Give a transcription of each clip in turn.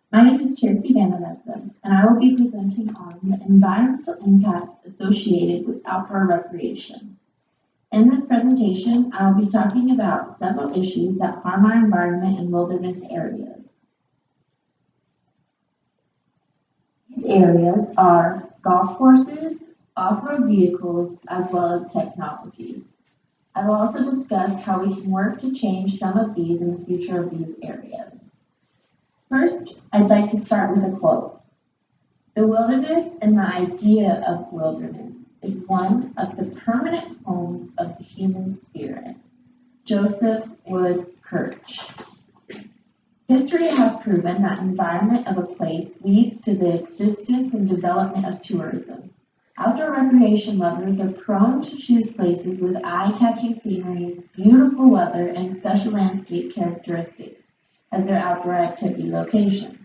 My name is Cherokee Vandermesten, and I will be presenting on the environmental impacts associated with outdoor recreation. In this presentation, I will be talking about several issues that harm our environment in wilderness areas. These areas are golf courses, off-road vehicles, as well as technology. I will also discuss how we can work to change some of these in the future of these areas. First, I'd like to start with a quote. The wilderness and the idea of wilderness is one of the permanent homes of the human spirit. Joseph Wood Kirch. History has proven that environment of a place leads to the existence and development of tourism. Outdoor recreation lovers are prone to choose places with eye-catching sceneries, beautiful weather, and special landscape characteristics as their outdoor activity locations.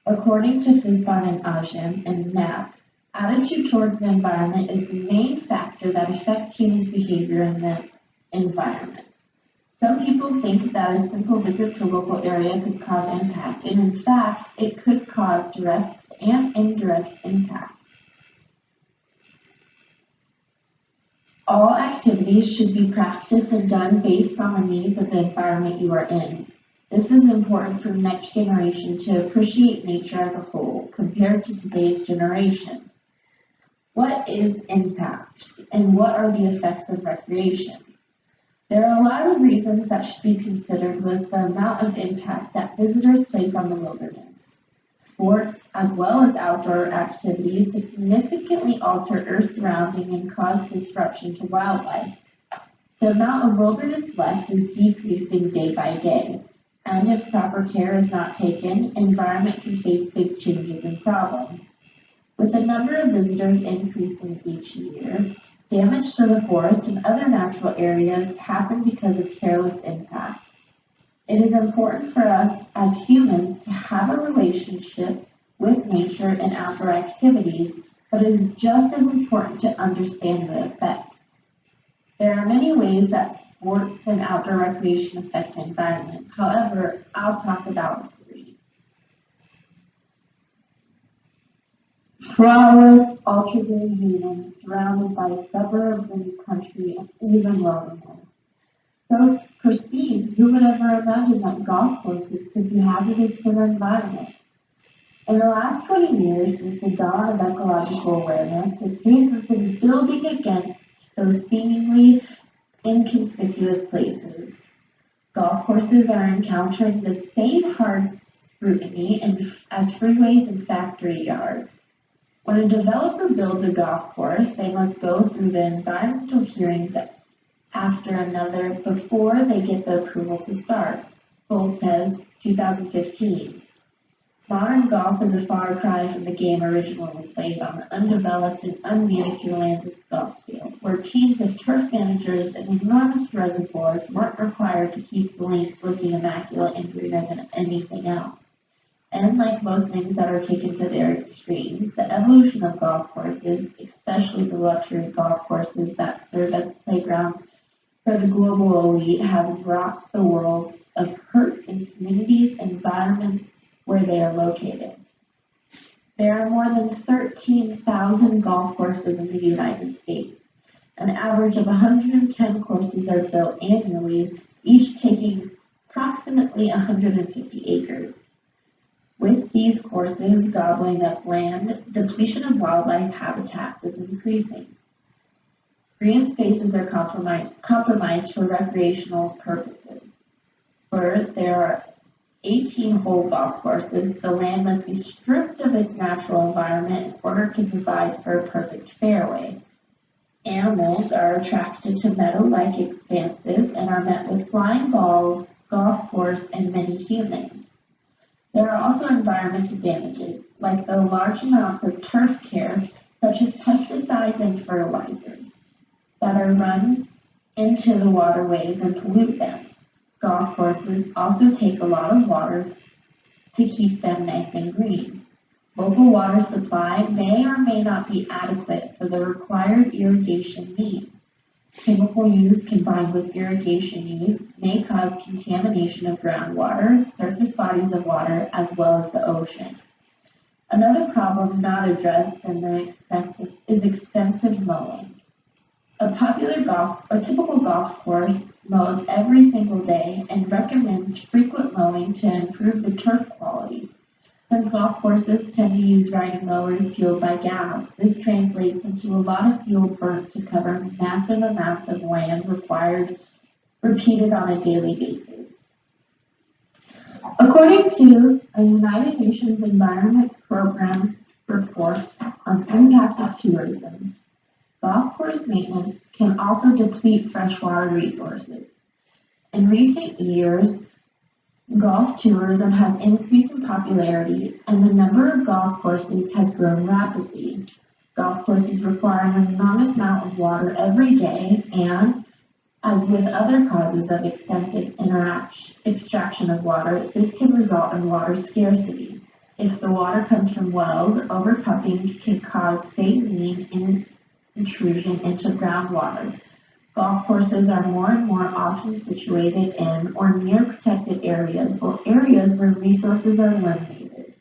According to Fisbon and Ajim and Knapp, attitude towards the environment is the main factor that affects humans' behavior in the environment. Some people think that a simple visit to a local area could cause impact, and in fact, it could cause direct and indirect impact. All activities should be practiced and done based on the needs of the environment you are in. This is important for the next generation to appreciate nature as a whole compared to today's generation. What is impact and what are the effects of recreation? There are a lot of reasons that should be considered with the amount of impact that visitors place on the wilderness. Sports, as well as outdoor activities, significantly alter Earth's surrounding and cause disruption to wildlife. The amount of wilderness left is decreasing day by day, and if proper care is not taken, environment can face big changes and problems. With the number of visitors increasing each year, damage to the forest and other natural areas happen because of careless impact. It is important for us as humans to have a relationship with nature and outdoor activities, but it is just as important to understand the effects. There are many ways that sports and outdoor recreation affect the environment. However, I'll talk about three. Flawless, ultra-green humans surrounded by suburbs and country and even wilderness. So pristine, who would ever imagine that golf courses could be hazardous to the environment? In the last 20 years, since the dawn of ecological awareness, the case has been building against those seemingly inconspicuous places. Golf courses are encountering the same hard scrutiny as freeways and factory yards. When a developer builds a golf course, they must go through the environmental hearings after another before they get the approval to start. Voltes, 2015. Modern golf is a far cry from the game originally played on the undeveloped and unmanicured lands of Scottsdale, where teams of turf managers and enormous reservoirs weren't required to keep the links looking immaculate and greener than anything else. And like most things that are taken to their extremes, the evolution of golf courses, especially the luxury golf courses that serve as playgrounds for the global elite, have rocked the world of hurt in communities and environments where they are located. There are more than 13,000 golf courses in the United States. An average of 110 courses are built annually, each taking approximately 150 acres. With these courses gobbling up land, depletion of wildlife habitats is increasing. Green spaces are compromised for recreational purposes. First, there are 18-hole golf courses. The land must be stripped of its natural environment in order to provide for a perfect fairway. Animals are attracted to meadow-like expanses and are met with flying balls, golf course, and many humans. There are also environmental damages, like the large amounts of turf care, such as pesticides and fertilizers, that are run into the waterways and pollute them. Golf courses also take a lot of water to keep them nice and green. Local water supply may or may not be adequate for the required irrigation needs. Chemical use combined with irrigation use may cause contamination of groundwater, surface bodies of water, as well as the ocean. Another problem not addressed is extensive mowing. A typical golf course mows every single day and recommends frequent mowing to improve the turf quality. Since golf courses tend to use riding mowers fueled by gas, this translates into a lot of fuel burnt to cover massive amounts of land repeated on a daily basis. According to a United Nations Environment Program report on impact of tourism, golf course maintenance can also deplete freshwater resources. In recent years, golf tourism has increased in popularity and the number of golf courses has grown rapidly. Golf courses require an enormous amount of water every day and, as with other causes of extensive extraction of water, this can result in water scarcity. If the water comes from wells, overpumping can cause saline intrusion into groundwater. Golf courses are more and more often situated in or near protected areas or areas where resources are limited.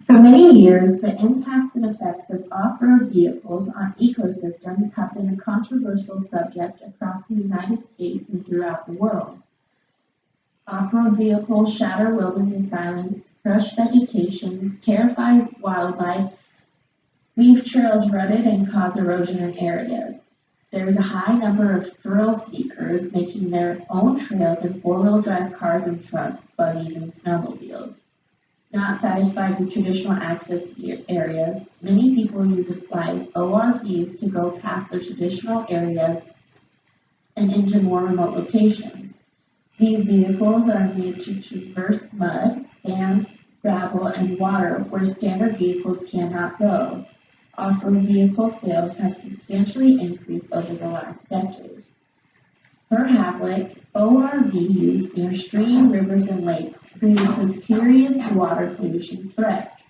For many years, the impacts and effects of off-road vehicles on ecosystems have been a controversial subject across the United States and throughout the world. Off-road vehicles shatter wilderness islands, crush vegetation, terrify wildlife, leave trails rutted, and cause erosion in areas. There is a high number of thrill seekers making their own trails in four-wheel drive cars and trucks, buggies, and snowmobiles. Not satisfied with traditional access areas, many people utilize ORVs to go past their traditional areas and into more remote locations. These vehicles are made to traverse mud, sand, gravel, and water where standard vehicles cannot go. Off-road vehicle sales have substantially increased over the last decade. Per Havlick, ORV use near streams, rivers, and lakes creates a serious water pollution threat.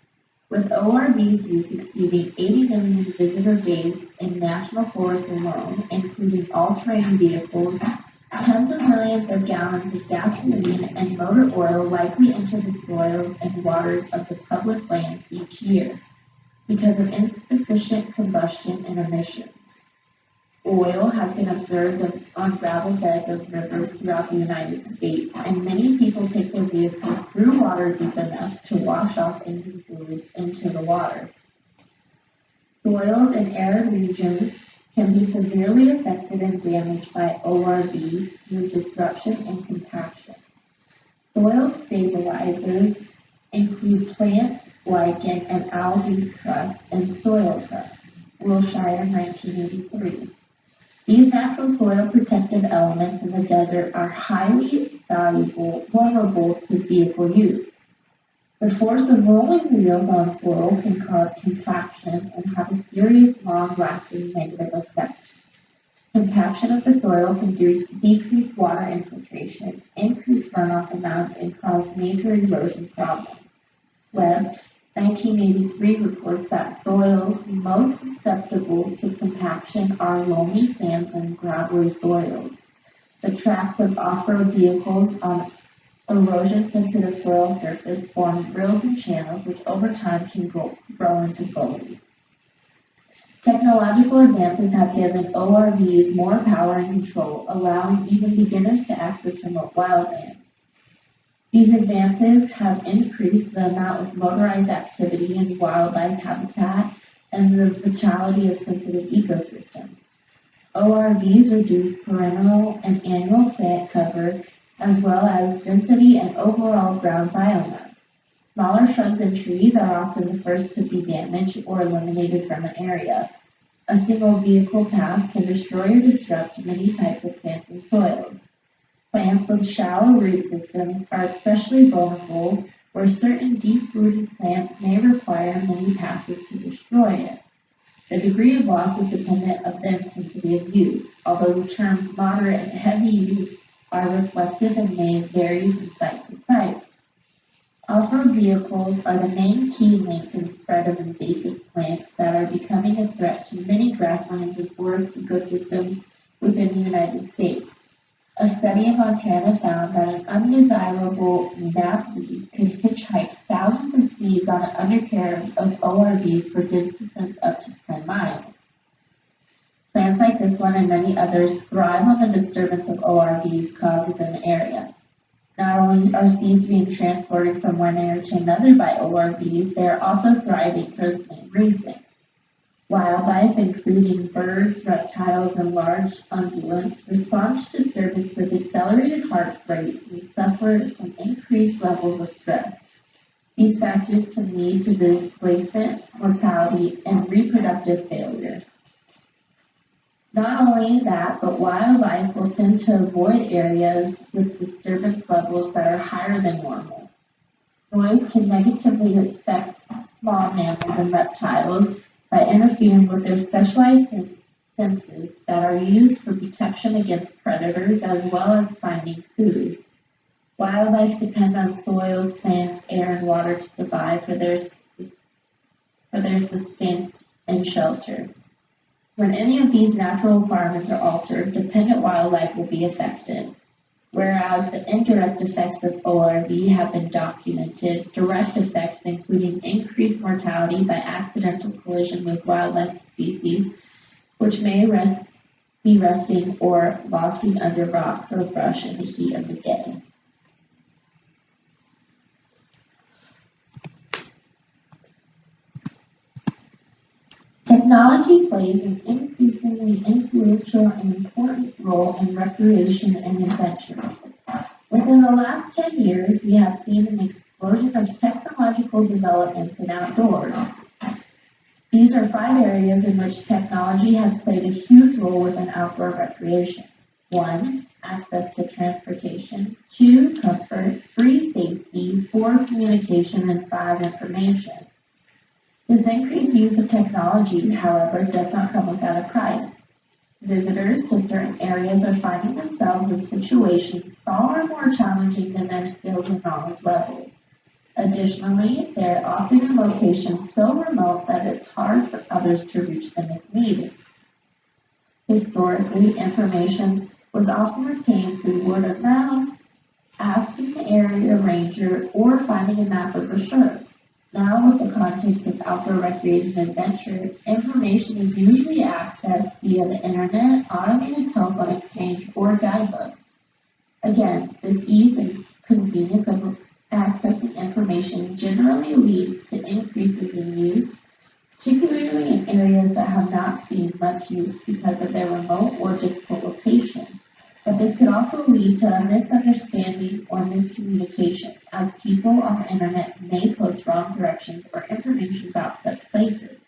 With ORVs use exceeding 80 million visitor days in national forests alone, including all-terrain vehicles, tens of millions of gallons of gasoline and motor oil likely enter the soils and waters of the public lands each year because of insufficient combustion and emissions. Oil has been observed on gravel beds of rivers throughout the United States, and many people take their vehicles through water deep enough to wash off engine fluids into the water. Soils in arid regions can be severely affected and damaged by ORV through disruption and compaction. Soil stabilizers include plants, lichen, and algae crusts and soil crusts. Wilshire, 1983. These natural soil protective elements in the desert are highly vulnerable to vehicle use. The force of rolling wheels on soil can cause compaction and have a serious, long-lasting negative effect. Compaction of the soil can decrease water infiltration, increase runoff amounts, and cause major erosion problems. Webb, 1983 reports that soils most susceptible to compaction are loamy sands and gravelly soils. The tracks of off-road vehicles on erosion-sensitive soil surface form rills and channels which over time can grow into gullies. Technological advances have given ORVs more power and control, allowing even beginners to access remote wildlands. These advances have increased the amount of motorized activity in wildlife habitat and the vitality of sensitive ecosystems. ORVs reduce perennial and annual plant cover as well as density and overall ground biomass. Smaller shrubs and trees are often the first to be damaged or eliminated from an area. A single vehicle pass can destroy or disrupt many types of plants and soils. Plants with shallow root systems are especially vulnerable, where certain deep-rooted plants may require many passes to destroy it. The degree of loss is dependent on the intensity of use, although the terms moderate and heavy use are reflective and may vary from site to site. Off-road vehicles are the main key link in the spread of invasive plants that are becoming a threat to many grasslands and forest ecosystems within the United States. A study in Montana found that an undesirable knapweed could hitchhike thousands of seeds on an undercarriage of ORVs for distances up to 10 miles. Plants like this one and many others thrive on the disturbance of ORVs caused within the area. Not only are seeds being transported from one area to another by ORVs, they are also thriving for the same reason. Wildlife, including birds, reptiles, and large ungulates, respond to disturbance with accelerated heart rate and suffer from increased levels of stress. These factors can lead to displacement, mortality, and reproductive failure. Not only that, but wildlife will tend to avoid areas with disturbance levels that are higher than normal. Noise can negatively affect small mammals and reptiles by interfering with their specialized senses that are used for protection against predators as well as finding food. Wildlife depend on soils, plants, air, and water to survive for their sustenance and shelter. When any of these natural requirements are altered, dependent wildlife will be affected. Whereas the indirect effects of ORV have been documented, direct effects including increased mortality by accidental collision with wildlife species, which may be resting or lofting under rocks or brush in the heat of the day. Technology plays an increasingly influential and important role in recreation and adventure. Within the last 10 years, we have seen an explosion of technological developments in outdoors. These are 5 areas in which technology has played a huge role within outdoor recreation. 1. Access to transportation. 2. Comfort. 3. Safety. 4. Communication. And 5. Information. This increased use of technology, however, does not come without a price. Visitors to certain areas are finding themselves in situations far more challenging than their skills and knowledge levels. Additionally, they are often in locations so remote that it's hard for others to reach them if needed. Historically, information was often retained through word of mouth, asking the area ranger, or finding a map or brochure. Now, with the context of outdoor recreation and adventure, information is usually accessed via the internet, automated telephone exchange, or guidebooks. Again, this ease and convenience of accessing information generally leads to increases in use, particularly in areas that have not seen much use because of their remote or difficult location. But this could also lead to a misunderstanding or miscommunication, as people on the internet may post wrong directions or information about such places.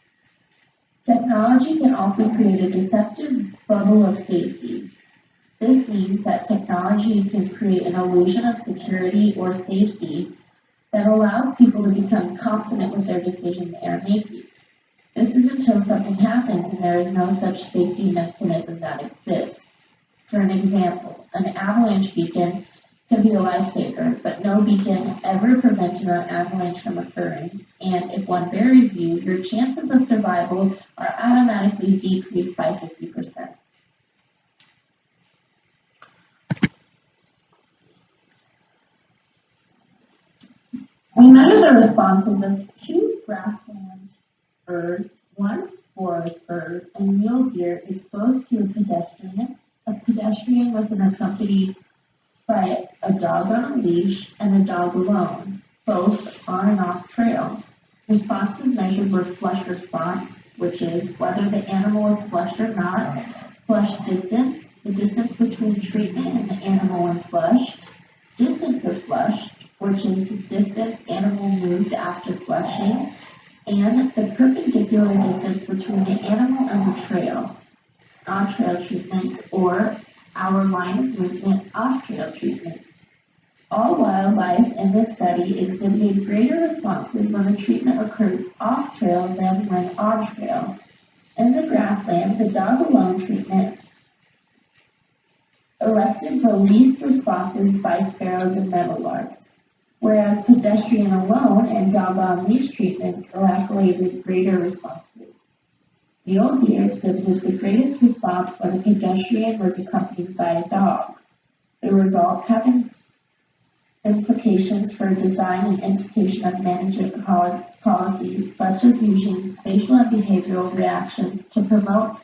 Technology can also create a deceptive bubble of safety. This means that technology can create an illusion of security or safety that allows people to become confident with their decision they are making. This is until something happens and there is no such safety mechanism that exists. For an example, an avalanche beacon can be a lifesaver, but no beacon ever prevented an avalanche from occurring, and if one buries you, your chances of survival are automatically decreased by 50%. We measure the responses of 2 grassland birds, 1 forest bird, and mule deer exposed to a pedestrian. A pedestrian was accompanied by a dog on a leash and a dog alone, both on and off trail. Responses measured were flush response, which is whether the animal is flushed or not, flush distance, the distance between treatment and the animal when flushed, distance of flush, which is the distance animal moved after flushing, and the perpendicular distance between the animal and the trail. On-trail treatments, or our line of movement off-trail treatments. All wildlife in this study exhibited greater responses when the treatment occurred off-trail than when on-trail. In the grassland, the dog-alone treatment elected the least responses by sparrows and meadowlarks. whereas pedestrian alone and dog-on-leash treatments escalated greater responses. Mule deer exhibited the greatest response when a pedestrian was accompanied by a dog. The results have implications for design and implication of management policies, such as using spatial and behavioral reactions to promote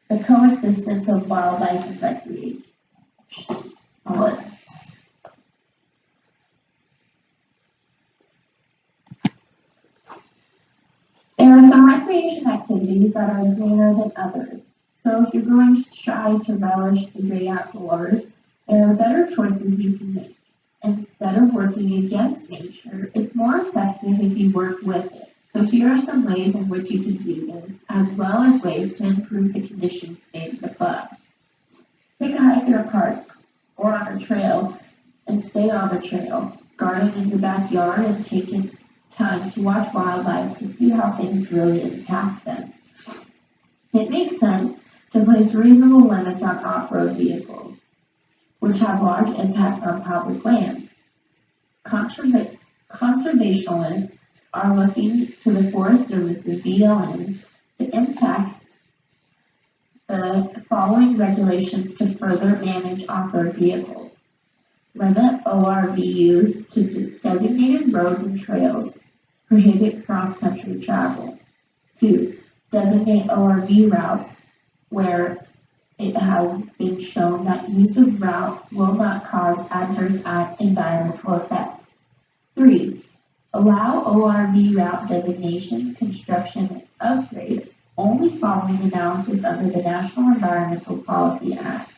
the coexistence of wildlife and recreation. Lists. There are some recreation activities that are greener than others. So if you're going to try to relish the great outdoors, there are better choices you can make. Instead of working against nature, it's more effective if you work with it. So here are some ways in which you can do this, as well as ways to improve the conditions stated above. Take a hike in a park or on a trail and stay on the trail. Garden in your backyard and take time to watch wildlife to see how things really impact them. It makes sense to place reasonable limits on off-road vehicles, which have large impacts on public lands. Conservationists are looking to the Forest Service's BLM to enact the following regulations to further manage off-road vehicles. Limit ORV use to designated roads and trails. Prohibit cross-country travel. 2. Designate ORV routes where it has been shown that use of route will not cause adverse environmental effects. 3. Allow ORV route designation, construction, and upgrade only following analysis under the National Environmental Policy Act.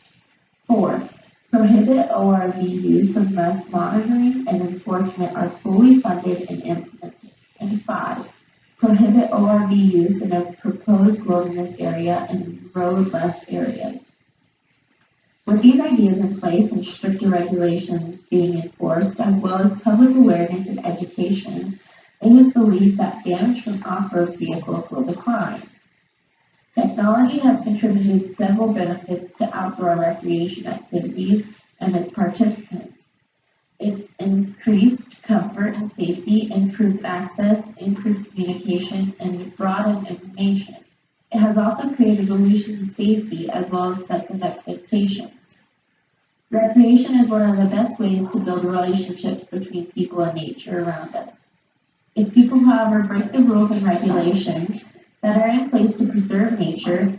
4. Prohibit ORV use unless monitoring and enforcement are fully funded and implemented. And 5. Prohibit ORV use in a proposed wilderness area and roadless areas. With these ideas in place and stricter regulations being enforced, as well as public awareness and education, it is believed that damage from off-road vehicles will decline. Technology has contributed several benefits to outdoor recreation activities and its participants. It's increased comfort and safety, improved access, improved communication, and broadened information. It has also created illusions of safety as well as sets of expectations. Recreation is one of the best ways to build relationships between people and nature around us. If people, however, break the rules and regulations that are in place to preserve nature,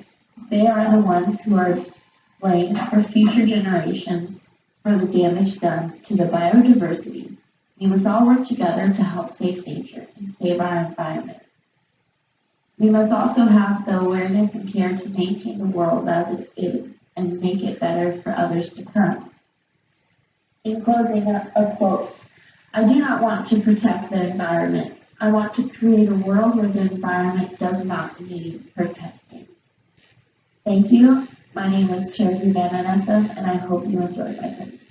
they are the ones who are blamed for future generations for the damage done to the biodiversity. We must all work together to help save nature and save our environment. We must also have the awareness and care to maintain the world as it is and make it better for others to come. In closing, a quote: "I do not want to protect the environment. I want to create a world where the environment does not need protecting." Thank you. My name is Cherokee Van Nessum, and I hope you enjoyed my presentation.